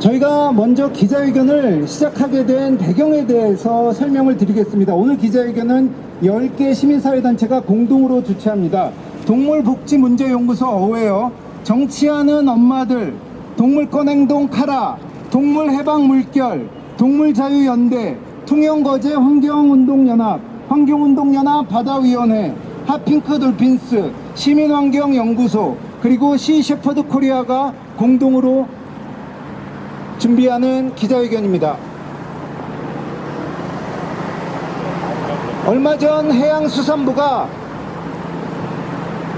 저희가 먼저 기자회견을 시작하게 된 배경에 대해서 설명을 드리겠습니다. 오늘 기자회견은 10개 시민사회단체가 공동으로 주최합니다. 동물복지문제연구소 어웨어, 정치하는 엄마들, 동물권행동 카라, 동물해방물결, 동물자유연대, 통영거제 환경운동연합, 환경운동연합 바다위원회, 핫핑크 돌핀스, 시민환경연구소, 그리고 시셰퍼드 코리아가 공동으로 준비하는 기자회견입니다. 얼마 전 해양수산부가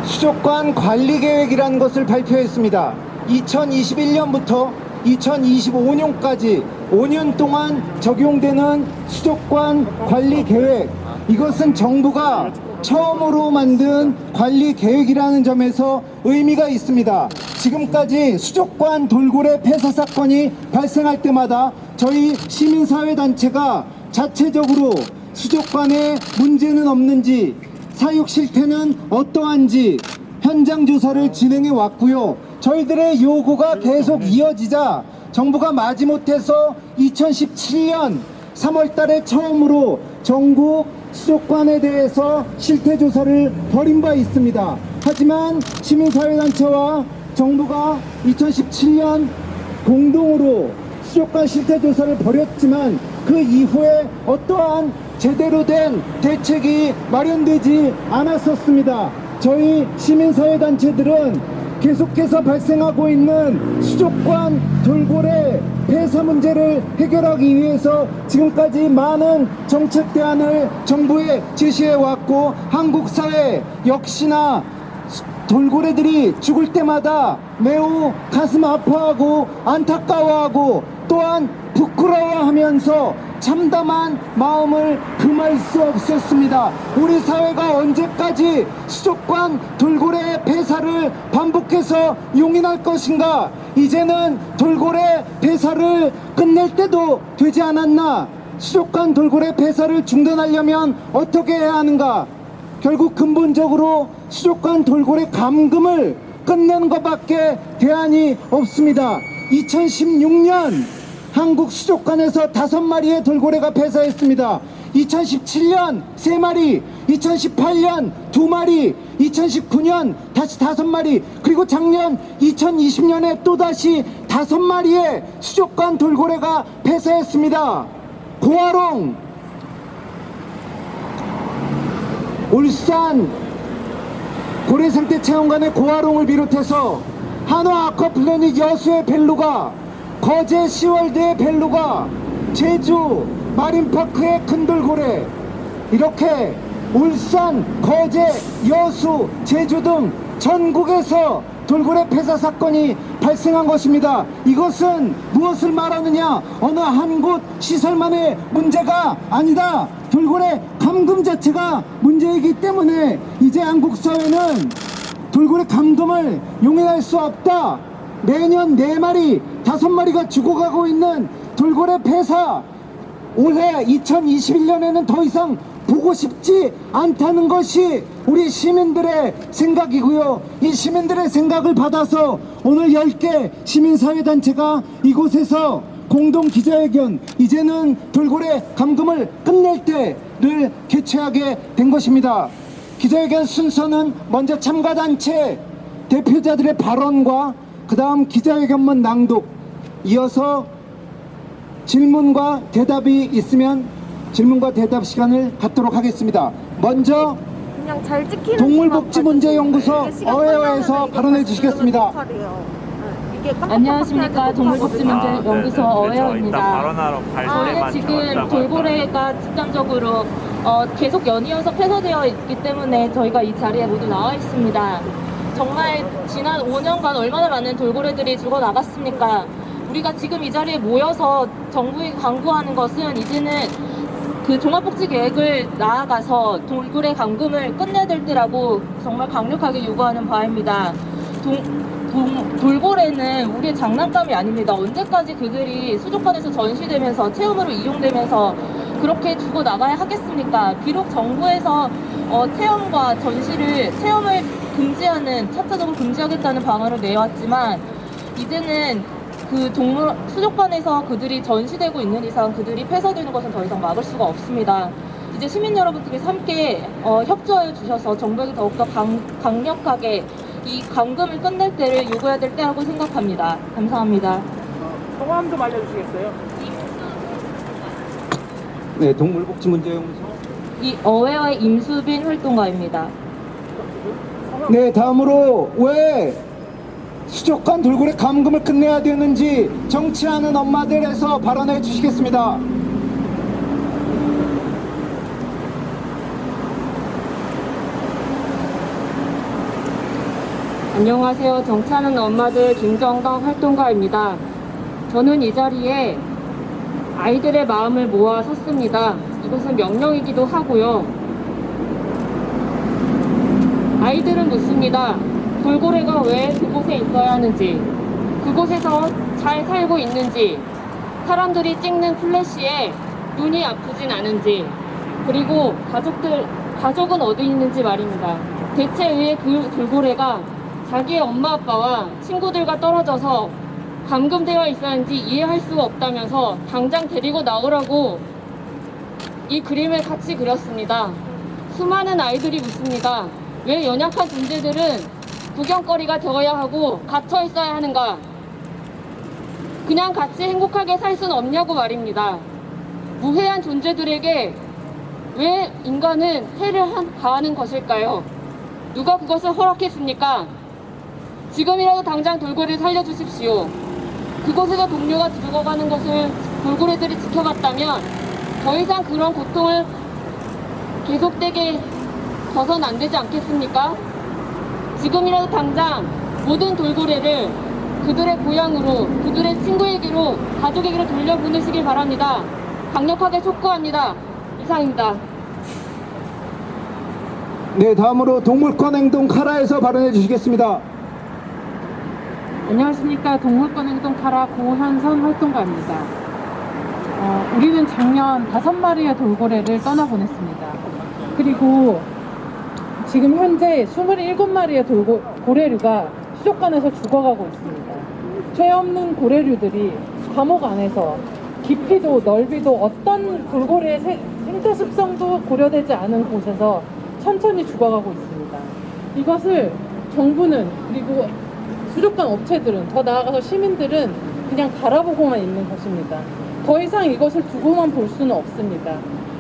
수족관 관리계획이라는 것을 발표했습니다. 2021년부터 2025년까지 5년 동안 적용되는 수족관 관리계획, 이것은 정부가 처음으로 만든 관리계획이라는 점에서 의미가 있습니다. 지금까지 수족관 돌고래 폐사 사건이 발생할 때마다 저희 시민사회단체가 자체적으로 수족관에 문제는 없는지, 사육 실태는 어떠한지 현장 조사를 진행해 왔고요. 저희들의 요구가 계속 이어지자 정부가 마지못해서 2017년 3월 달에 처음으로 전국 수족관에 대해서 실태조사를 벌인 바 있습니다. 하지만 시민사회단체와 정부가 2017년 공동으로 수족관 실태조사를 벌였지만 그 이후에 어떠한 제대로 된 대책이 마련되지 않았었습니다. 저희 시민사회단체들은 계속해서 발생하고 있는 수족관 돌고래 폐사 문제를 해결하기 위해서 지금까지 많은 정책 대안을 정부에 제시해왔고, 한국 사회 역시나 돌고래들이 죽을 때마다 매우 가슴 아파하고 안타까워하고 또한 부끄러워하면서 참담한 마음을 금할 수 없었습니다. 우리 사회가 언제까지 수족관 돌고래 폐사를 반복해서 용인할 것인가? 이제는 돌고래 폐사를 끝낼 때도 되지 않았나? 수족관 돌고래 폐사를 중단하려면 어떻게 해야 하는가? 결국 근본적으로 수족관 돌고래 감금을 끝내는 것밖에 대안이 없습니다. 2016년 한국 수족관에서 5마리의 돌고래가 폐사했습니다. 2017년 3마리, 2018년 2마리, 2019년 다시 5마리, 그리고 작년 2020년에 또다시 5마리의 수족관 돌고래가 폐사했습니다. 고아롱, 울산 고래생태체험관의 고아롱을 비롯해서 한화 아쿠아플래닛 여수의 벨루가, 거제 시월드의 벨루가, 제주 마린파크의 큰 돌고래, 이렇게 울산, 거제, 여수, 제주 등 전국에서 돌고래 폐사 사건이 발생한 것입니다. 이것은 무엇을 말하느냐? 어느 한 곳 시설만의 문제가 아니다. 돌고래 감금 자체가 문제이기 때문에 이제 한국 사회는 돌고래 감금을 용인할 수 없다. 매년 4마리, 5마리가 죽어가고 있는 돌고래 폐사, 올해 2021년에는 더 이상 보고 싶지 않다는 것이 우리 시민들의 생각이고요. 이 시민들의 생각을 받아서 오늘 10개 시민사회단체가 이곳에서 공동 기자회견, 이제는 돌고래 감금을 끝낼 때를 개최하게 된 것입니다. 기자회견 순서는 먼저 참가단체 대표자들의 발언과 그 다음 기자회견문 낭독, 이어서 질문과 대답이 있으면 질문과 대답 시간을 갖도록 하겠습니다. 먼저 동물복지문제연구소 어웨어에서 발언해 주시겠습니다. 안녕하십니까. 동물복지문제연구소 어웨어입니다. 저희는 지금 돌고래가 집단적으로 계속 연이어서 폐사되어 있기 때문에 저희가 이 자리에 모두 나와 있습니다. 정말 지난 5년간 얼마나 많은 돌고래들이 죽어나갔습니까? 우리가 지금 이 자리에 모여서 정부에 강구하는 것은 이제는 그 종합복지계획을 나아가서 돌고래 감금을 끝내야 될 때라고 정말 강력하게 요구하는 바입니다. 돌고래는 우리의 장난감이 아닙니다. 언제까지 그들이 수족관에서 전시되면서 체험으로 이용되면서 그렇게 두고 나가야 하겠습니까? 비록 정부에서 체험과 체험을 금지하는, 차차적으로 금지하겠다는 방안을 내왔지만 이제는 그 동물 수족관에서 그들이 전시되고 있는 이상 그들이 폐쇄되는 것은 더 이상 막을 수가 없습니다. 이제 시민 여러분들께서 함께 협조해 주셔서 정부에게 더욱더 강력하게 이 감금을 끝낼 때를 요구해야 될 때라고 생각합니다. 감사합니다. 성함 좀 알려주시겠어요? 네, 동물복지문제연구소. 이 어웨어의 임수빈 활동가입니다. 네, 다음으로 왜 수족관 돌고래 감금을 끝내야 되는지 정치하는 엄마들에서 발언해 주시겠습니다. 안녕하세요. 정치하는 엄마들 김정덕 활동가입니다. 저는 이 자리에 아이들의 마음을 모아 섰습니다. 이것은 명령이기도 하고요. 아이들은 묻습니다. 돌고래가 왜 그곳에 있어야 하는지, 그곳에서 잘 살고 있는지, 사람들이 찍는 플래시에 눈이 아프진 않은지, 그리고 가족은 어디 있는지 말입니다. 대체 왜 그 돌고래가 자기의 엄마 아빠와 친구들과 떨어져서 감금되어 있어야 하는지 이해할 수가 없다면서 당장 데리고 나오라고 이 그림을 같이 그렸습니다. 수많은 아이들이 묻습니다. 왜 연약한 존재들은 구경거리가 되어야 하고 갇혀 있어야 하는가? 그냥 같이 행복하게 살 수는 없냐고 말입니다. 무해한 존재들에게 왜 인간은 해를 가하는 것일까요? 누가 그것을 허락했습니까? 지금이라도 당장 돌고래를 살려주십시오. 그곳에서 동료가 죽어가는 것을 돌고래들이 지켜봤다면 더 이상 그런 고통을 계속되게 져선 안 되지 않겠습니까? 지금이라도 당장 모든 돌고래를 그들의 고향으로, 그들의 친구에게로, 가족에게로 돌려보내시길 바랍니다. 강력하게 촉구합니다. 이상입니다. 네, 다음으로 동물권 행동 카라에서 발언해 주시겠습니다. 안녕하십니까. 동물권행동 카라 고현선 활동가입니다. 우리는 작년 5마리의 돌고래를 떠나보냈습니다. 그리고 지금 현재 27마리의 고래류가 수족관에서 죽어가고 있습니다. 죄 없는 고래류들이 감옥 안에서 깊이도 넓이도 어떤 돌고래의 생태 습성도 고려되지 않은 곳에서 천천히 죽어가고 있습니다. 이것을 정부는, 그리고 수족관 업체들은, 더 나아가서 시민들은 그냥 바라보고만 있는 것입니다. 더 이상 이것을 두고만 볼 수는 없습니다.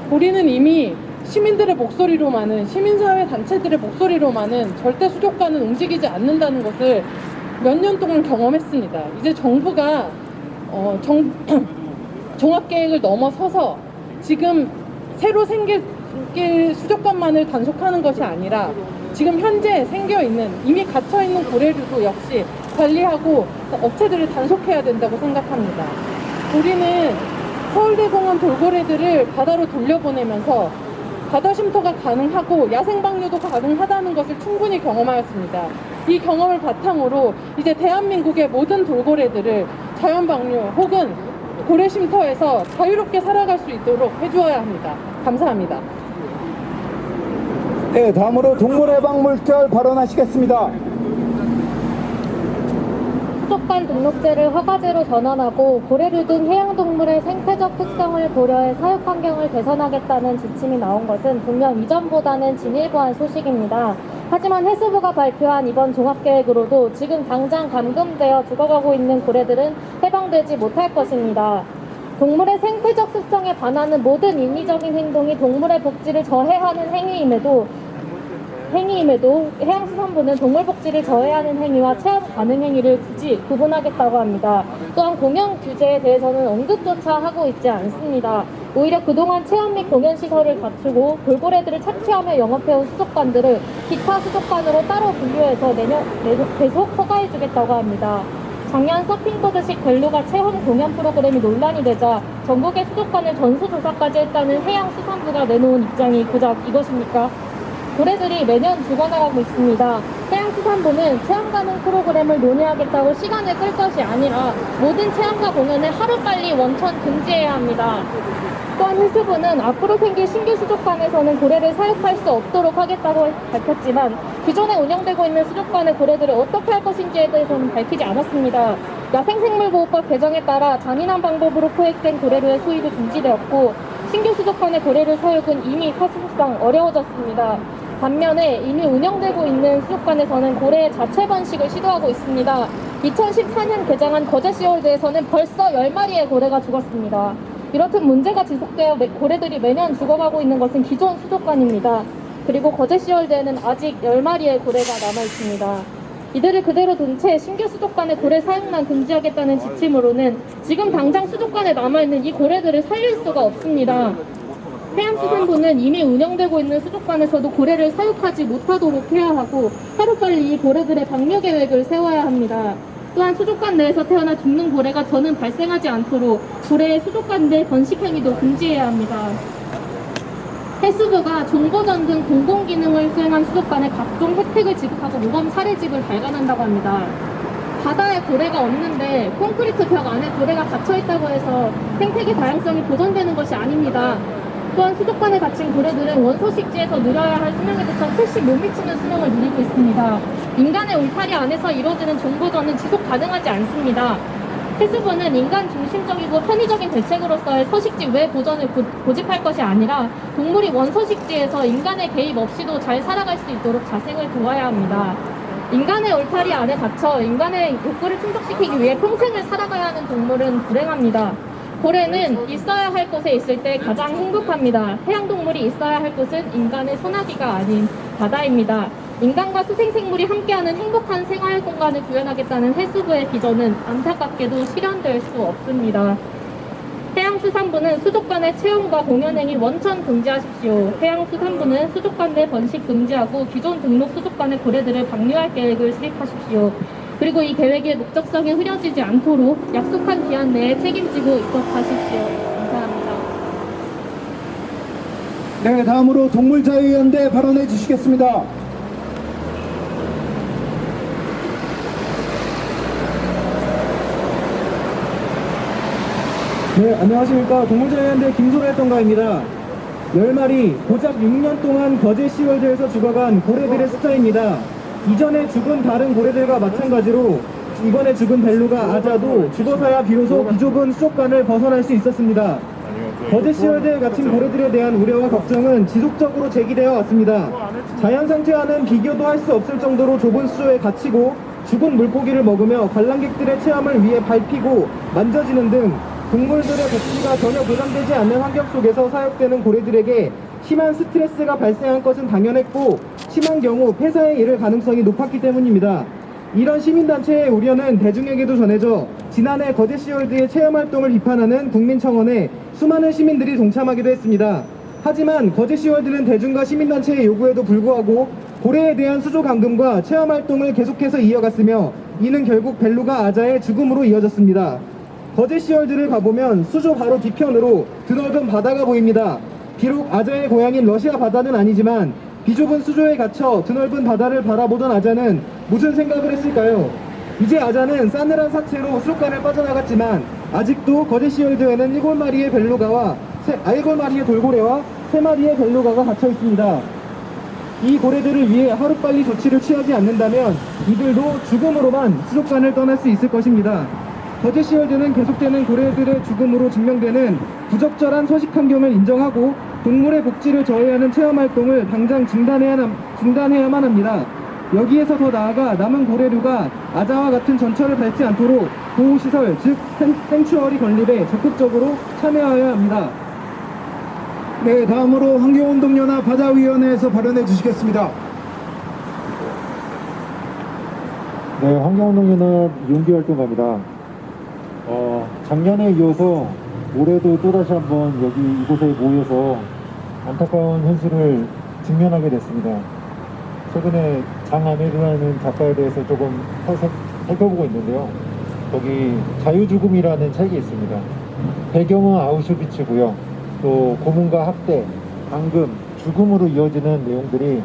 우리는 이미 시민들의 목소리로만은, 시민사회 단체들의 목소리로만은 절대 수족관은 움직이지 않는다는 것을 몇 년 동안 경험했습니다. 이제 정부가 종합계획을 넘어서서 지금 새로 생길 수족관만을 단속하는 것이 아니라 지금 현재 생겨있는, 이미 갇혀있는 고래류도 역시 관리하고 업체들을 단속해야 된다고 생각합니다. 우리는 서울대공원 돌고래들을 바다로 돌려보내면서 바다 쉼터가 가능하고 야생 방류도 가능하다는 것을 충분히 경험하였습니다. 이 경험을 바탕으로 이제 대한민국의 모든 돌고래들을 자연 방류 혹은 고래 쉼터에서 자유롭게 살아갈 수 있도록 해주어야 합니다. 감사합니다. 네, 다음으로 동물해방물결 발언하시겠습니다. 수족관 등록제를 허가제로 전환하고 고래류 등 해양동물의 생태적 특성을 고려해 사육환경을 개선하겠다는 지침이 나온 것은 분명 이전보다는 진일보한 소식입니다. 하지만 해수부가 발표한 이번 종합계획으로도 지금 당장 감금되어 죽어가고 있는 고래들은 해방되지 못할 것입니다. 동물의 생태적 습성에 반하는 모든 인위적인 행동이 동물의 복지를 저해하는 행위임에도 해양수산부는 동물복지를 저해하는 행위와 체험 가능 행위를 굳이 구분하겠다고 합니다. 또한 공연 규제에 대해서는 언급조차 하고 있지 않습니다. 오히려 그동안 체험 및 공연시설을 갖추고 돌고래들을 착취하며 영업해온 수족관들을 기타 수족관으로 따로 분류해서 계속 허가해주겠다고 합니다. 작년 서핑보드식 벨루가 체험 공연 프로그램이 논란이 되자 전국의 수족관을 전수조사까지 했다는 해양수산부가 내놓은 입장이 고작 이것입니까? 고래들이 매년 죽어나가고 있습니다. 해양수산부는 체험 가능 프로그램을 논의하겠다고 시간을 끌 것이 아니라 모든 체험과 공연을 하루빨리 원천 금지해야 합니다. 또한 해수부는 앞으로 생길 신규 수족관에서는 고래를 사육할 수 없도록 하겠다고 밝혔지만 기존에 운영되고 있는 수족관의 고래들을 어떻게 할 것인지에 대해서는 밝히지 않았습니다. 야생생물보호법 개정에 따라 잔인한 방법으로 포획된 고래류의 수입이 금지되었고 신규 수족관의 고래류 사육은 이미 사실상 어려워졌습니다. 반면에 이미 운영되고 있는 수족관에서는 고래의 자체 번식을 시도하고 있습니다. 2014년 개장한 거제시월드에서는 벌써 10마리의 고래가 죽었습니다. 이렇듯 문제가 지속되어 고래들이 매년 죽어가고 있는 것은 기존 수족관입니다. 그리고 거제시월드에는 아직 10마리의 고래가 남아있습니다. 이들을 그대로 둔 채 신규 수족관의 고래 사육만 금지하겠다는 지침으로는 지금 당장 수족관에 남아있는 이 고래들을 살릴 수가 없습니다. 해양수산부는 이미 운영되고 있는 수족관에서도 고래를 사육하지 못하도록 해야 하고 하루빨리 이 고래들의 방류 계획을 세워야 합니다. 또한 수족관 내에서 태어나 죽는 고래가 더는 발생하지 않도록 고래의 수족관 내 번식 행위도 금지해야 합니다. 해수부가 종보전 등 공공기능을 수행한 수족관에 각종 혜택을 지급하고 모범 사례집을 발간한다고 합니다. 바다에 고래가 없는데 콘크리트 벽 안에 고래가 갇혀있다고 해서 생태계 다양성이 보존되는 것이 아닙니다. 또한 수족관에 갇힌 고래들은 원소식지에서 누려야 할 수명에 대해서 훨씬 못 미치는 수명을 누리고 있습니다. 인간의 울타리 안에서 이루어지는 종보전은 지속 가능하지 않습니다. 해수부는 인간 중심적이고 편의적인 대책으로서의 서식지 외 보전을 고집할 것이 아니라 동물이 원서식지에서 인간의 개입 없이도 잘 살아갈 수 있도록 자생을 도와야 합니다. 인간의 울타리 안에 갇혀 인간의 욕구를 충족시키기 위해 평생을 살아가야 하는 동물은 불행합니다. 고래는 있어야 할 곳에 있을 때 가장 행복합니다. 해양동물이 있어야 할 곳은 인간의 소나기가 아닌 바다입니다. 인간과 수생생물이 함께하는 행복한 생활 공간을 구현하겠다는 해수부의 비전은 안타깝게도 실현될 수 없습니다. 해양수산부는 수족관의 체험과 공연행위 원천 금지하십시오. 해양수산부는 수족관 내 번식 금지하고 기존 등록 수족관의 고래들을 방류할 계획을 수립하십시오. 그리고 이 계획의 목적성이 흐려지지 않도록 약속한 기한 내에 책임지고 입법하십시오. 감사합니다. 네, 다음으로 동물자유연대 발언해 주시겠습니다. 네, 안녕하십니까. 동물자유연대 김소래통가입니다. 10마리, 고작 6년 동안 거제시월드에서 죽어간 고래들의 숫자입니다. 이전에 죽은 다른 고래들과 마찬가지로 이번에 죽은 벨루가 아자도 죽어서야 비로소 비좁은 수족관을 벗어날 수 있었습니다. 거제시월드에 갇힌 고래들에 대한 우려와 걱정은 지속적으로 제기되어 왔습니다. 자연상태와는 비교도 할 수 없을 정도로 좁은 수조에 갇히고 죽은 물고기를 먹으며 관람객들의 체험을 위해 밟히고 만져지는 등 동물들의 복지가 전혀 보장되지 않는 환경 속에서 사육되는 고래들에게 심한 스트레스가 발생한 것은 당연했고 심한 경우 폐사에 이를 가능성이 높았기 때문입니다. 이런 시민단체의 우려는 대중에게도 전해져 지난해 거제시월드의 체험활동을 비판하는 국민청원에 수많은 시민들이 동참하기도 했습니다. 하지만 거제시월드는 대중과 시민단체의 요구에도 불구하고 고래에 대한 수조 감금과 체험활동을 계속해서 이어갔으며 이는 결국 벨루가 아자의 죽음으로 이어졌습니다. 거제시월드를 가보면 수조 바로 뒤편으로 드넓은 바다가 보입니다. 비록 아자의 고향인 러시아 바다는 아니지만 비좁은 수조에 갇혀 드넓은 바다를 바라보던 아자는 무슨 생각을 했을까요? 이제 아자는 싸늘한 사체로 수족관을 빠져나갔지만 아직도 거제시월드에는 7마리의 벨루가와 7마리의 돌고래와 3마리의 벨루가가 갇혀 있습니다. 이 고래들을 위해 하루빨리 조치를 취하지 않는다면 이들도 죽음으로만 수족관을 떠날 수 있을 것입니다. 거제시월드는 계속되는 고래들의 죽음으로 증명되는 부적절한 서식 환경을 인정하고 동물의 복지를 저해하는 체험활동을 당장 중단해야만 합니다. 여기에서 더 나아가 남은 고래류가 아자와 같은 전철을 밟지 않도록 보호시설, 즉 생추어리 건립에 적극적으로 참여해야 합니다. 네, 다음으로 환경운동연합 바다위원회에서 발언해 주시겠습니다. 네, 환경운동연합 용기활동가입니다. 작년에 이어서 올해도 또다시 한번 이곳에 모여서 안타까운 현실을 직면하게 됐습니다. 최근에 장안일이라는 작가에 대해서 조금 살펴보고 있는데요. 거기 자유죽음이라는 책이 있습니다. 배경은 아우슈비츠고요. 또 고문과 학대, 감금, 죽음으로 이어지는 내용들이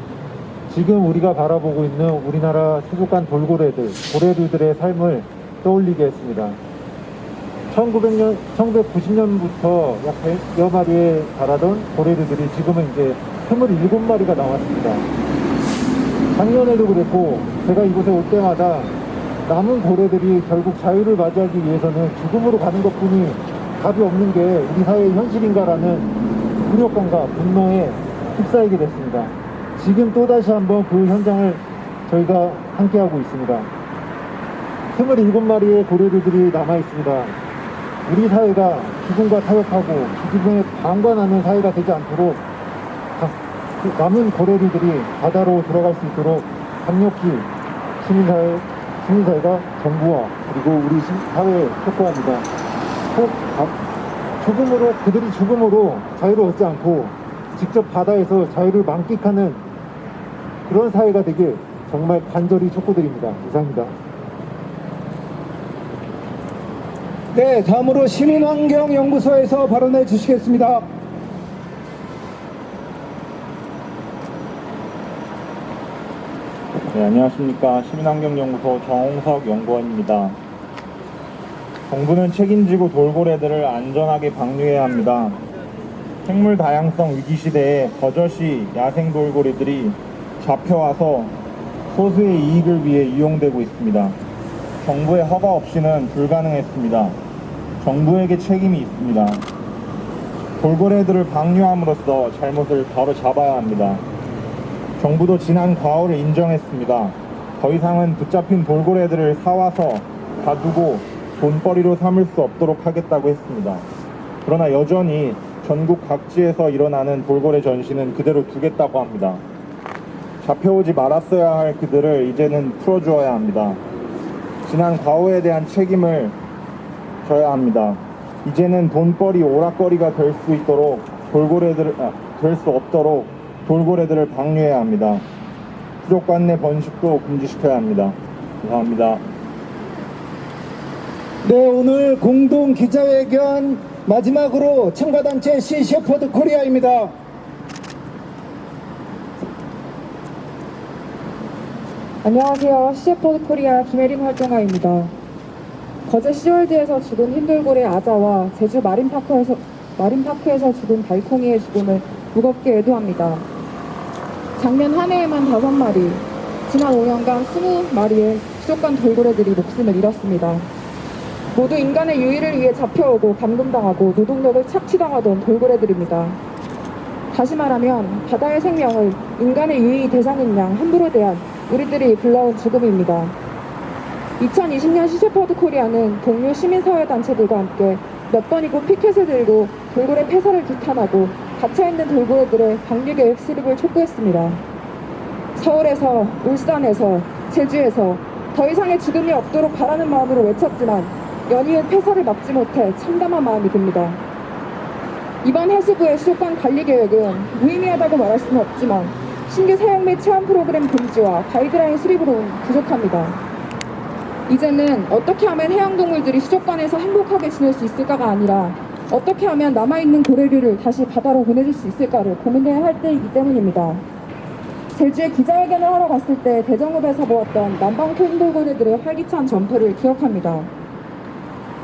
지금 우리가 바라보고 있는 우리나라 수족관 고래들의 삶을 떠올리게 했습니다. 1990년부터 약 100여 마리에 달하던 고래들이 지금은 이제 27마리가 나왔습니다. 작년에도 그랬고, 제가 이곳에 올 때마다 남은 고래들이 결국 자유를 맞이하기 위해서는 죽음으로 가는 것뿐이 답이 없는 게 우리 사회의 현실인가라는 굴욕감과 분노에 휩싸이게 됐습니다. 지금 또다시 한번 그 현장을 저희가 함께하고 있습니다. 27마리의 고래들이 남아있습니다. 우리 사회가 죽음과 타협하고 죽음에 방관하는 사회가 되지 않도록 남은 고래들이 바다로 들어갈 수 있도록 강력히 시민사회가 정부와 그리고 우리 사회에 촉구합니다. 꼭 그들이 죽음으로 자유를 얻지 않고 직접 바다에서 자유를 만끽하는 그런 사회가 되길 정말 간절히 촉구드립니다. 이상입니다. 네, 다음으로 시민환경연구소에서 발언해 주시겠습니다. 네, 안녕하십니까. 시민환경연구소 정홍석 연구원입니다. 정부는 책임지고 돌고래들을 안전하게 방류해야 합니다. 생물 다양성 위기 시대에 버젓이 야생 돌고래들이 잡혀와서 소수의 이익을 위해 이용되고 있습니다. 정부의 허가 없이는 불가능했습니다. 정부에게 책임이 있습니다. 돌고래들을 방류함으로써 잘못을 바로 잡아야 합니다. 정부도 지난 과오를 인정했습니다. 더 이상은 붙잡힌 돌고래들을 사와서 가두고 돈벌이로 삼을 수 없도록 하겠다고 했습니다. 그러나 여전히 전국 각지에서 일어나는 돌고래 전시는 그대로 두겠다고 합니다. 잡혀오지 말았어야 할 그들을 이제는 풀어주어야 합니다. 지난 과오에 대한 책임을 져야 합니다. 이제는 돈벌이 오락거리가 될 수 없도록 돌고래들을 방류해야 합니다. 수족관 내 번식도 금지시켜야 합니다. 감사합니다. 네, 오늘 공동 기자회견 마지막으로 참가단체 시 셰퍼드 코리아입니다. 안녕하세요. 시셰퍼드 코리아 김혜림 활동가입니다. 거제 시월드에서 죽은 흰돌고래 아자와 제주 마린파크에서 죽은 달콩이의 죽음을 무겁게 애도합니다. 작년 한 해에만 5마리, 지난 5년간 20마리의 수족관 돌고래들이 목숨을 잃었습니다. 모두 인간의 유의를 위해 잡혀오고 감금당하고 노동력을 착취당하던 돌고래들입니다. 다시 말하면 바다의 생명을 인간의 유의 대상인 양 함부로 대한 우리들이 불러온 죽음입니다. 2020년 시셰퍼드 코리아는 동료 시민사회단체들과 함께 몇 번이고 피켓을 들고 돌고래 폐사를 규탄하고 갇혀있는 돌고래들의 방류 계획 수립을 촉구했습니다. 서울에서, 울산에서, 제주에서 더 이상의 죽음이 없도록 바라는 마음으로 외쳤지만 연이은 폐사를 막지 못해 참담한 마음이 듭니다. 이번 해수부의 수족관 관리 계획은 무의미하다고 말할 수는 없지만 신규 사용 및 체험 프로그램 금지와 가이드라인 수립으로는 부족합니다. 이제는 어떻게 하면 해양동물들이 수족관에서 행복하게 지낼 수 있을까가 아니라 어떻게 하면 남아있는 고래류를 다시 바다로 보내줄 수 있을까를 고민해야 할 때이기 때문입니다. 제주에 기자회견을 하러 갔을 때 대정읍에서 보았던 남방토 흰돌고래들의 활기찬 점프를 기억합니다.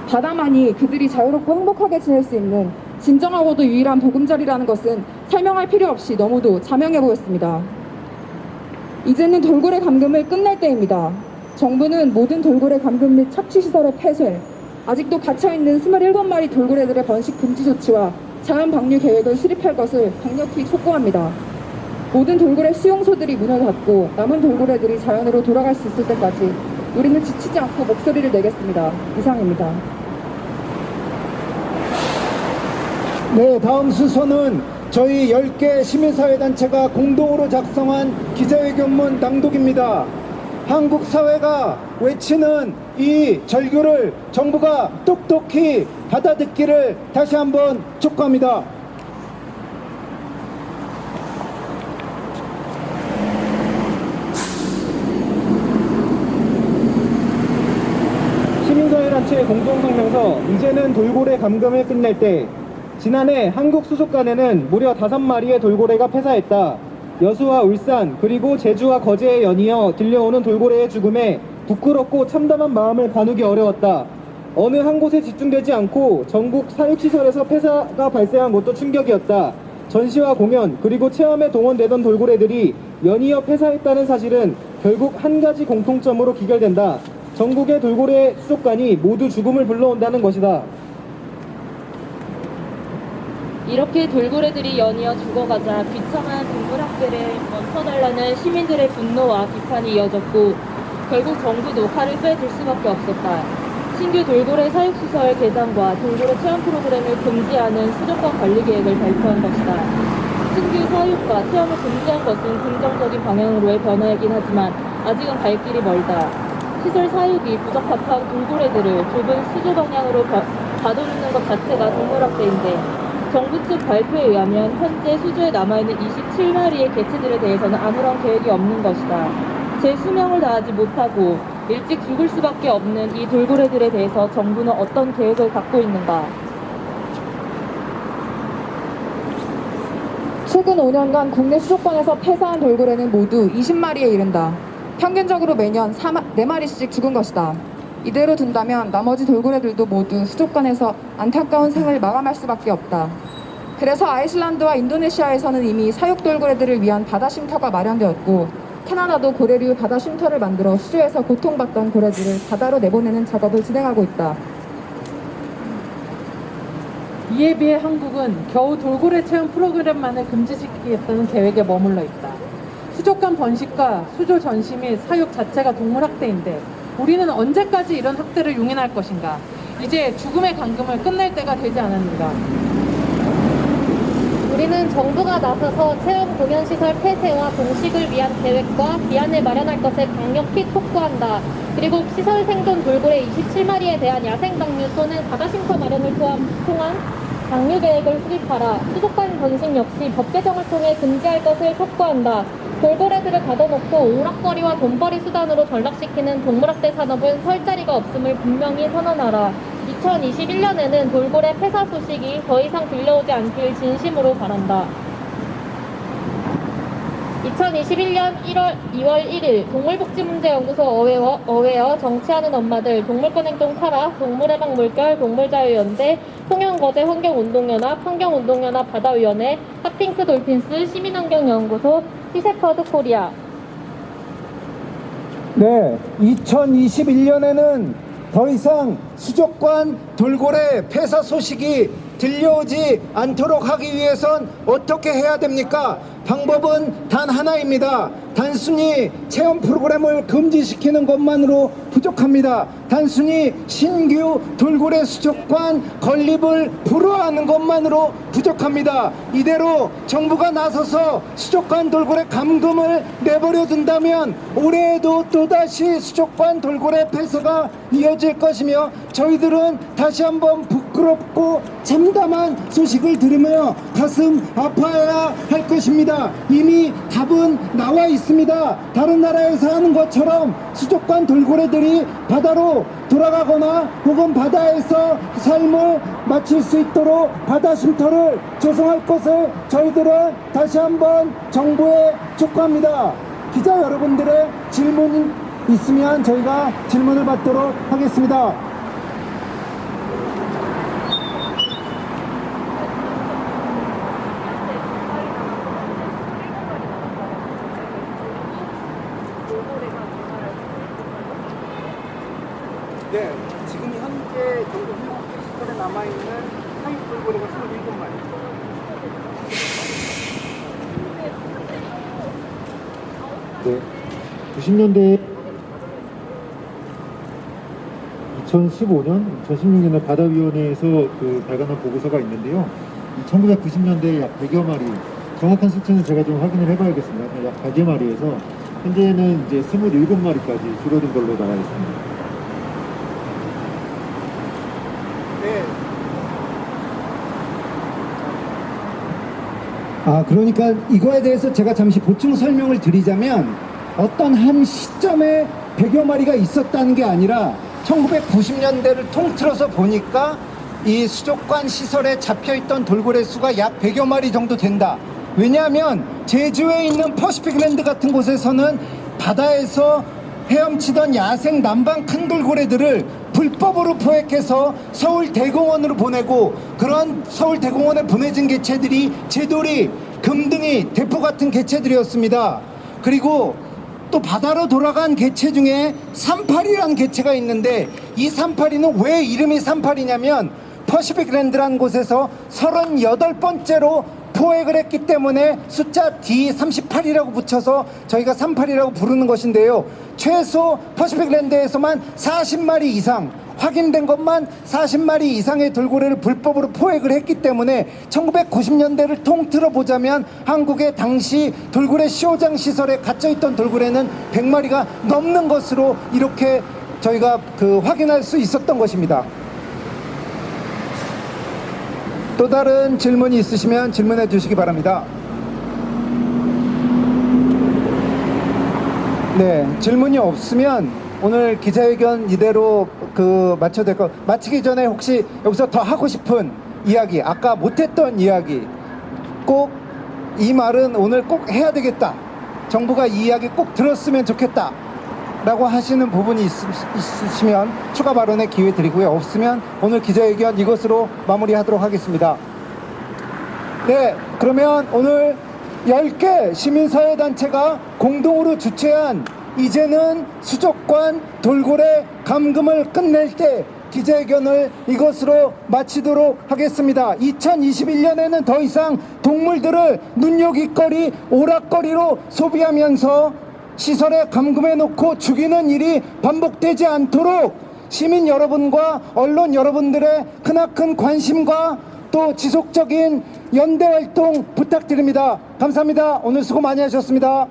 바다만이 그들이 자유롭고 행복하게 지낼 수 있는 진정하고도 유일한 보금자리라는 것은 설명할 필요 없이 너무도 자명해 보였습니다. 이제는 돌고래 감금을 끝낼 때입니다. 정부는 모든 돌고래 감금 및 착취시설의 폐쇄, 아직도 갇혀있는 27마리 돌고래들의 번식 금지 조치와 자연 방류 계획을 수립할 것을 강력히 촉구합니다. 모든 돌고래 수용소들이 문을 닫고 남은 돌고래들이 자연으로 돌아갈 수 있을 때까지 우리는 지치지 않고 목소리를 내겠습니다. 이상입니다. 네, 다음 수서는 저희 10개 시민사회단체가 공동으로 작성한 기자회견문 낭독입니다. 한국 사회가 외치는 이 절규를 정부가 똑똑히 받아듣기를 다시 한번 촉구합니다. 시민사회단체 공동성명서 이제는 돌고래 감금을 끝낼 때 지난해 한국 수족관에는 무려 5마리의 돌고래가 폐사했다. 여수와 울산 그리고 제주와 거제에 연이어 들려오는 돌고래의 죽음에 부끄럽고 참담한 마음을 가누기 어려웠다. 어느 한 곳에 집중되지 않고 전국 사육시설에서 폐사가 발생한 것도 충격이었다. 전시와 공연 그리고 체험에 동원되던 돌고래들이 연이어 폐사했다는 사실은 결국 한 가지 공통점으로 기결된다. 전국의 돌고래 수족관이 모두 죽음을 불러온다는 것이다. 이렇게 돌고래들이 연이어 죽어가자 비참한 동물학대를 멈춰달라는 시민들의 분노와 비판이 이어졌고 결국 정부도 칼을 빼들 수밖에 없었다. 신규 돌고래 사육시설 개장과 돌고래 체험 프로그램을 금지하는 수족관 관리 계획을 발표한 것이다. 신규 사육과 체험을 금지한 것은 긍정적인 방향으로의 변화이긴 하지만 아직은 갈 길이 멀다. 시설 사육이 부적합한 돌고래들을 좁은 수조 방향으로 가둬놓는 것 자체가 동물학대인데 정부 측 발표에 의하면 현재 수조에 남아있는 27마리의 개체들에 대해서는 아무런 계획이 없는 것이다. 제 수명을 다하지 못하고 일찍 죽을 수밖에 없는 이 돌고래들에 대해서 정부는 어떤 계획을 갖고 있는가? 최근 5년간 국내 수족관에서 폐사한 돌고래는 모두 20마리에 이른다. 평균적으로 매년 4마리씩 죽은 것이다. 이대로 둔다면 나머지 돌고래들도 모두 수족관에서 안타까운 생을 마감할 수밖에 없다. 그래서 아이슬란드와 인도네시아에서는 이미 사육 돌고래들을 위한 바다 쉼터가 마련되었고 캐나다도 고래류 바다 쉼터를 만들어 수조에서 고통받던 고래들을 바다로 내보내는 작업을 진행하고 있다. 이에 비해 한국은 겨우 돌고래 체험 프로그램만을 금지시키겠다는 계획에 머물러 있다. 수족관 번식과 수조 전시 및 사육 자체가 동물학대인데 우리는 언제까지 이런 학대를 용인할 것인가? 이제 죽음의 감금을 끝낼 때가 되지 않았는가? 우리는 정부가 나서서 체험 공연시설 폐쇄와 동식을 위한 계획과 기한을 마련할 것을 강력히 촉구한다. 그리고 시설 생존 돌고래 27마리에 대한 야생 방류 또는 바다 쉼터 마련을 통한 방류 계획을 수립하라. 수족관 번식 역시 법 개정을 통해 금지할 것을 촉구한다. 돌고래들을 가둬놓고 오락거리와 돈벌이 수단으로 전락시키는 동물학대 산업은 설 자리가 없음을 분명히 선언하라. 2021년에는 돌고래 폐사 소식이 더 이상 들려오지 않길 진심으로 바란다. 2021년 2월 1일 동물복지문제연구소 어웨어 정치하는 엄마들 동물권행동 타라 동물해방 물결 동물자유연대 통영거제 환경운동연합 환경운동연합 바다위원회 핫핑크 돌핀스 시민환경연구소 시세퍼드 코리아. 네, 2021년에는 더 이상 수족관 돌고래 폐사 소식이 들려오지 않도록 하기 위해선 어떻게 해야 됩니까? 방법은 단 하나입니다. 단순히 체험 프로그램을 금지시키는 것만으로 부족합니다. 단순히 신규 돌고래 수족관 건립을 불허하는 것만으로 부족합니다. 이대로 정부가 나서서 수족관 돌고래 감금을 내버려 둔다면 올해에도 또다시 수족관 돌고래 폐사가 이어질 것이며 저희들은 다시 한번 부끄럽고 참담한 소식을 들으며 가슴 아파해야 할 것입니다. 이미 답은 나와 있습니다. 다른 나라에서 하는 것처럼 수족관 돌고래들이 바다로 돌아가거나 혹은 바다에서 삶을 마칠 수 있도록 바다 쉼터를 조성할 것을 저희들은 다시 한번 정부에 촉구합니다. 기자 여러분들의 질문 있으면 저희가 질문을 받도록 하겠습니다. 네, 지금 현재 전국 시설에 남아있는 사육 돌고래가 27마리. 네, 90년대 2015년, 2016년에 바다위원회에서 발간한 보고서가 있는데요. 1990년대에 약 100여 마리, 정확한 수치는 제가 좀 확인을 해봐야겠습니다. 약 100여 마리에서 현재는 이제 27마리까지 줄어든 걸로 나와 있습니다. 네, 그러니까 이거에 대해서 제가 잠시 보충 설명을 드리자면 어떤 한 시점에 100여 마리가 있었다는 게 아니라 1990년대를 통틀어서 보니까 이 수족관 시설에 잡혀있던 돌고래 수가 약 100여 마리 정도 된다. 왜냐하면 제주에 있는 퍼시픽랜드 같은 곳에서는 바다에서 헤엄치던 야생 남방 큰 돌고래들을 불법으로 포획해서 서울대공원으로 보내고, 그런 서울대공원에 보내진 개체들이 제돌이, 금등이, 대포 같은 개체들이었습니다. 그리고 또 바다로 돌아간 개체 중에 38이라는 개체가 있는데, 이 38이는 왜 이름이 38이냐면 퍼시픽랜드라는 곳에서 38번째로 포획을 했기 때문에 숫자 D38이라고 붙여서 저희가 38이라고 부르는 것인데요. 최소 퍼시픽랜드에서만 40마리 이상, 확인된 것만 40마리 이상의 돌고래를 불법으로 포획을 했기 때문에 1990년대를 통틀어 보자면 한국의 당시 돌고래 쇼장 시설에 갇혀있던 돌고래는 100마리가 넘는 것으로 이렇게 저희가 확인할 수 있었던 것입니다. 또 다른 질문이 있으시면 질문해 주시기 바랍니다. 네, 질문이 없으면 오늘 기자회견 이대로 마쳐야 될 것. 마치기 전에 혹시 여기서 더 하고 싶은 이야기, 아까 못했던 이야기, 꼭 이 말은 오늘 꼭 해야 되겠다, 정부가 이 이야기 꼭 들었으면 좋겠다 라고 하시는 부분이 있으시면 추가 발언의 기회 드리고요. 없으면 오늘 기자회견 이것으로 마무리하도록 하겠습니다. 네, 그러면 오늘 10개 시민사회단체가 공동으로 주최한 이제는 수족관 돌고래 감금을 끝낼 때 기자회견을 이것으로 마치도록 하겠습니다. 2021년에는 더 이상 동물들을 눈요깃거리, 오락거리로 소비하면서 시설에 감금해 놓고 죽이는 일이 반복되지 않도록 시민 여러분과 언론 여러분들의 크나큰 관심과 또 지속적인 연대 활동 부탁드립니다. 감사합니다. 오늘 수고 많이 하셨습니다.